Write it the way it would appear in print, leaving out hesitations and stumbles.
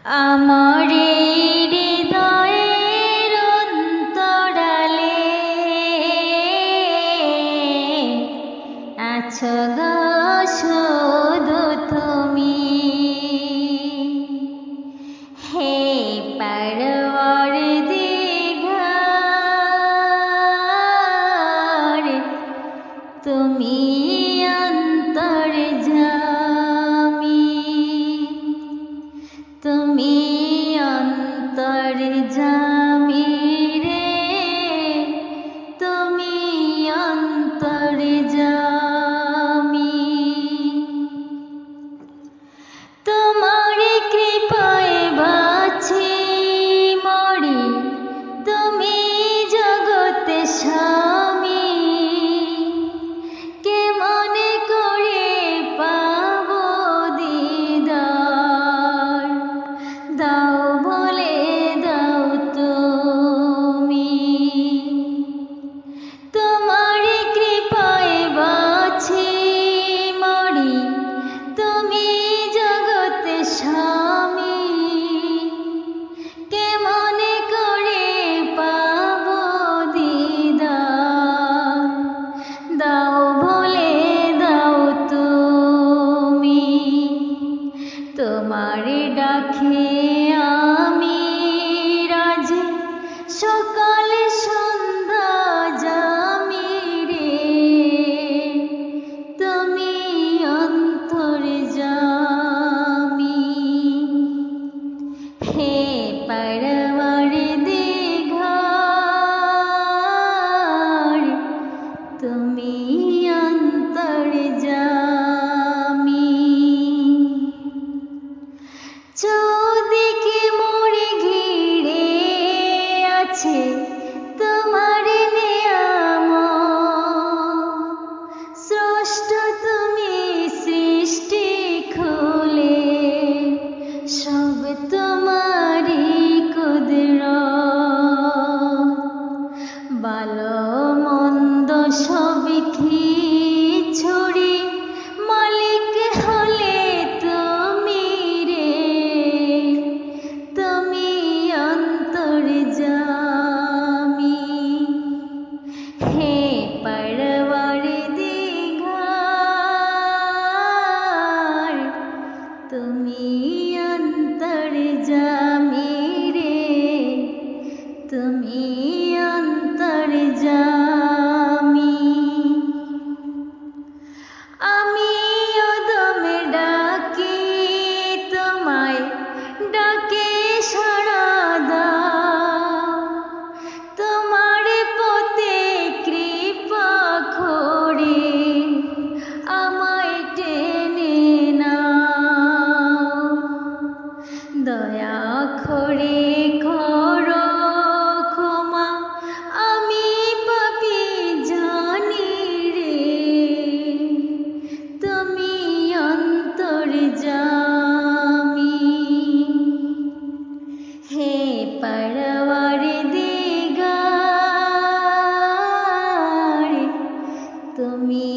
আমার হৃদয়ের অন্তরালে আছো গো শুধু তুমি। হে পরওয়ারদিগার, তুমি অন্তর্যামী, তুমি অন্তর্যামী রে, তুমি অন্তর্যামী। তোমার কৃপায় বাঁচি মরি, তুমি জগতে স্বামী। কে মনে করে পাবো দিদার, দাও বলে দাও তুমি। তোমার কৃপায় বাঁচি মরি, তুমি জগতে স্বামী। কে মনে করে পাবো দিদার, দাও বলে দাও তুমি। তোমার ডাকে আমি রাজি, সকাল সন্ধ্যা জামি রে, তুমি অন্তর্যামী। হে পরওয়ারদিগার, তুমি অন্তর্যামী। চৌদিকে মোড়ে ঘিরে আছে তোমার নিয়ামত, স্রষ্টা তুমি সৃষ্টি খুলে, সব তোমারই কুদরত। ভালো মন্দ সব কিছুরই মালিক হলে তুমি রে, তুমি অন্তর্যামী। হে পরওয়ারদিগার, তুমি অন্তর্যামী রে, তুমি অন্তর্যামী। আমি অদমে ডাকি তোমায়, ডাকে সাড়া দাও। তোমার পথে কৃপা করে আমায় টেনে নাও। দয়া করে করো ক্ষমা, আমি পাপী জানি রে, তুমি অন্তর্যামী। হে পরওয়ারদিগার, তুমি